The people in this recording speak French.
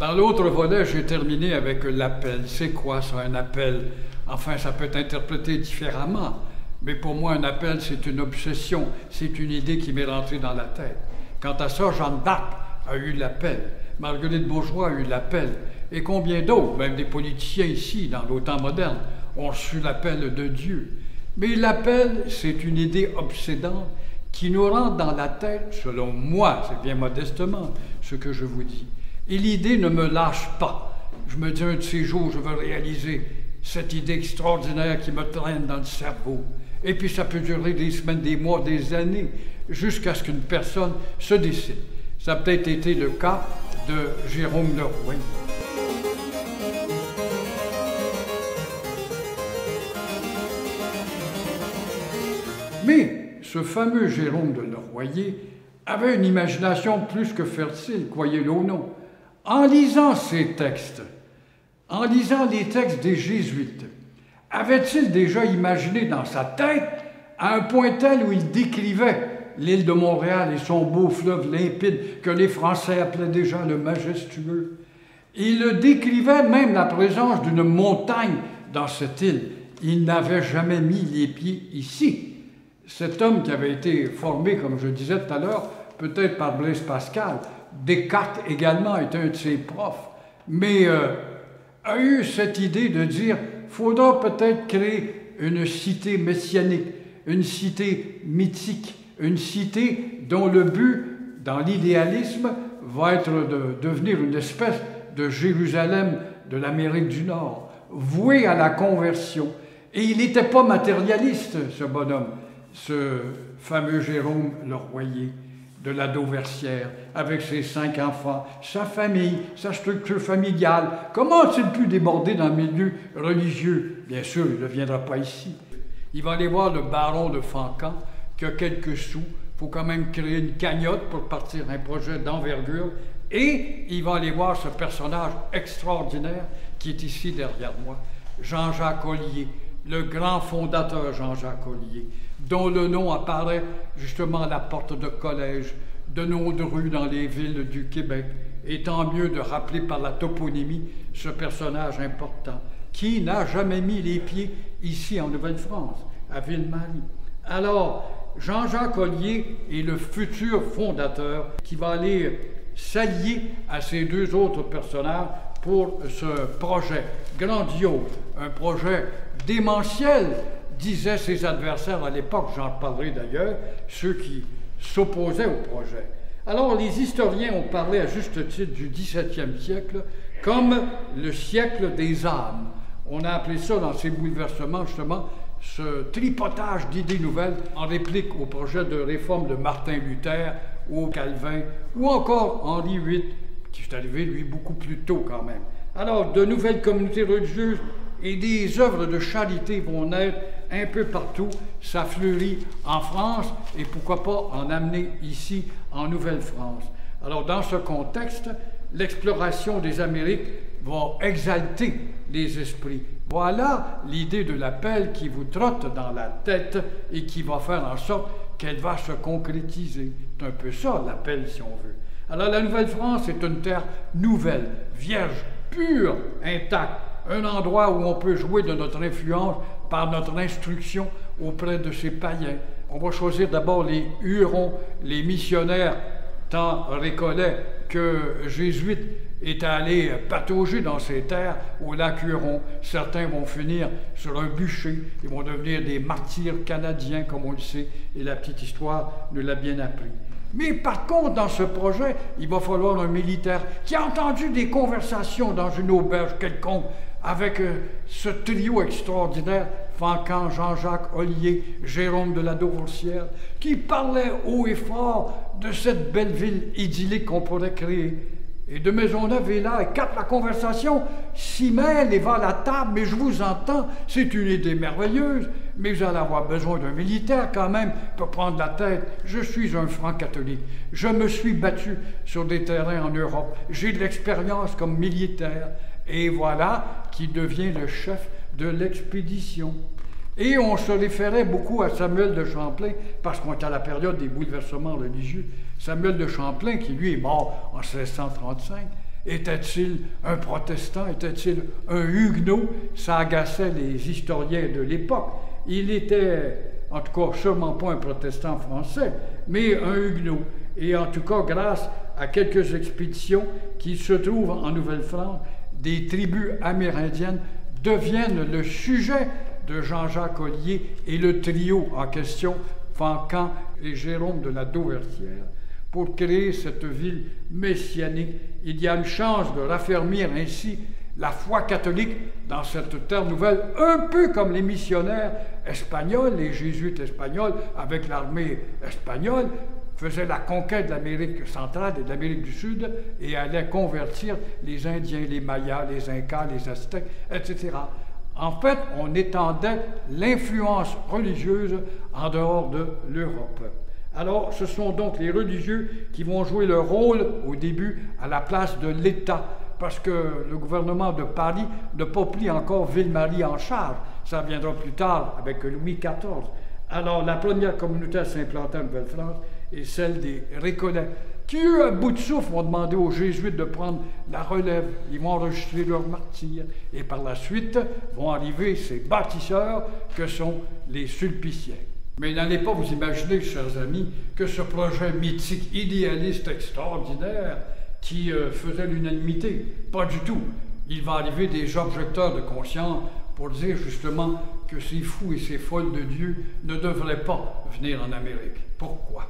Dans l'autre volet, j'ai terminé avec l'appel. C'est quoi ça, un appel? Enfin, ça peut être interprété différemment. Mais pour moi, un appel, c'est une obsession. C'est une idée qui m'est rentrée dans la tête. Quant à ça, Jeanne d'Arc a eu l'appel. Marguerite Bourgeoys a eu l'appel. Et combien d'autres, même des politiciens ici, dans le temps moderne, ont reçu l'appel de Dieu. Mais l'appel, c'est une idée obsédante qui nous rentre dans la tête, selon moi, c'est bien modestement ce que je vous dis. Et l'idée ne me lâche pas. Je me dis un de ces jours, je veux réaliser cette idée extraordinaire qui me traîne dans le cerveau. Et puis ça peut durer des semaines, des mois, des années, jusqu'à ce qu'une personne se décide. Ça a peut-être été le cas de Jérôme Leroy. Mais ce fameux Jérôme de Leroyer avait une imagination plus que fertile, croyez-le ou non. En lisant ces textes, en lisant les textes des Jésuites, avait-il déjà imaginé dans sa tête à un point tel où il décrivait l'île de Montréal et son beau fleuve limpide que les Français appelaient déjà le majestueux? Il décrivait même la présence d'une montagne dans cette île. Il n'avait jamais mis les pieds ici. Cet homme qui avait été formé, comme je disais tout à l'heure, peut-être par Blaise Pascal, Descartes également était un de ses profs, mais a eu cette idée de dire « faudra peut-être créer une cité messianique, une cité mythique, une cité dont le but, dans l'idéalisme, va être de devenir une espèce de Jérusalem de l'Amérique du Nord, vouée à la conversion. » Et il n'était pas matérialiste, ce bonhomme, ce fameux Jérôme Leroyer de la Dauversière, avec ses 5 enfants, sa famille, sa structure familiale. Comment a-t-il pu déborder dans le milieu religieux? Bien sûr, il ne viendra pas ici. Il va aller voir le baron de Fancan, qui a quelques sous. Il faut quand même créer une cagnotte pour partir un projet d'envergure. Et il va aller voir ce personnage extraordinaire qui est ici derrière moi, Jean-Jacques Ollier, le grand fondateur Jean-Jacques Ollier, dont le nom apparaît justement à la porte de collège, de noms de rues dans les villes du Québec. Et tant mieux de rappeler par la toponymie ce personnage important, qui n'a jamais mis les pieds ici en Nouvelle-France, à Ville-Marie. Alors, Jean-Jacques Ollier est le futur fondateur qui va aller s'allier à ces deux autres personnages pour ce projet grandiose, un projet démentiel, disaient ses adversaires à l'époque, j'en parlerai d'ailleurs, ceux qui s'opposaient au projet. Alors les historiens ont parlé à juste titre du XVIIe siècle comme le siècle des âmes. On a appelé ça dans ces bouleversements justement ce tripotage d'idées nouvelles en réplique au projet de réforme de Martin Luther ou Calvin ou encore Henri VIII qui est arrivé lui beaucoup plus tôt quand même. Alors de nouvelles communautés religieuses et des œuvres de charité vont naître un peu partout. Ça fleurit en France et pourquoi pas en amener ici en Nouvelle-France. Alors dans ce contexte, l'exploration des Amériques va exalter les esprits. Voilà l'idée de l'appel qui vous trotte dans la tête et qui va faire en sorte qu'elle va se concrétiser. C'est un peu ça l'appel si on veut. Alors la Nouvelle-France est une terre nouvelle, vierge, pure, intacte. Un endroit où on peut jouer de notre influence par notre instruction auprès de ces païens. On va choisir d'abord les Hurons, les missionnaires, tant récollets que jésuites, étaient allés patauger dans ces terres au lac Huron. Certains vont finir sur un bûcher, ils vont devenir des martyrs canadiens, comme on le sait, et la petite histoire nous l'a bien appris. Mais par contre, dans ce projet, il va falloir un militaire qui a entendu des conversations dans une auberge quelconque avec ce trio extraordinaire, Fancan, Jean-Jacques Ollier, Jérôme de la Dauversière, qui parlait haut et fort de cette belle ville idyllique qu'on pourrait créer. Et de Maisonneuve est là, et capte la conversation, s'y mêle et va à la table, mais je vous entends, c'est une idée merveilleuse, mais vous allez avoir besoin d'un militaire quand même pour prendre la tête. Je suis un franc catholique, je me suis battu sur des terrains en Europe, j'ai de l'expérience comme militaire, et voilà qui devient le chef de l'expédition. Et on se référait beaucoup à Samuel de Champlain, parce qu'on est à la période des bouleversements religieux. Samuel de Champlain, qui lui est mort en 1635, Était-il un protestant? Était-il un huguenot? Ça agaçait les historiens de l'époque. Il était, en tout cas, sûrement pas un protestant français, mais un huguenot. Et en tout cas, grâce à quelques expéditions qui se trouvent en Nouvelle-France, des tribus amérindiennes deviennent le sujet de Jean-Jacques Ollier et le trio en question, Fancan et Jérôme de la Dauvertière, pour créer cette ville messianique. Il y a une chance de raffermir ainsi la foi catholique dans cette terre nouvelle, un peu comme les missionnaires espagnols, les jésuites espagnols, avec l'armée espagnole, faisaient la conquête de l'Amérique centrale et de l'Amérique du Sud et allaient convertir les Indiens, les Mayas, les Incas, les Aztèques, etc. En fait, on étendait l'influence religieuse en dehors de l'Europe. Alors, ce sont donc les religieux qui vont jouer leur rôle au début à la place de l'État, parce que le gouvernement de Paris ne plie encore Ville-Marie en charge. Ça viendra plus tard avec Louis XIV. Alors, la première communauté à s'implanter en Nouvelle-France est celle des Récollets, qui, eux, à bout de souffle, vont demander aux Jésuites de prendre la relève. Ils vont enregistrer leurs martyrs. Et par la suite, vont arriver ces bâtisseurs que sont les Sulpiciens. Mais n'allez pas vous imaginer, chers amis, que ce projet mythique, idéaliste, extraordinaire, qui faisait l'unanimité. Pas du tout. Il va arriver des objecteurs de conscience pour dire justement que ces fous et ces folles de Dieu ne devraient pas venir en Amérique. Pourquoi?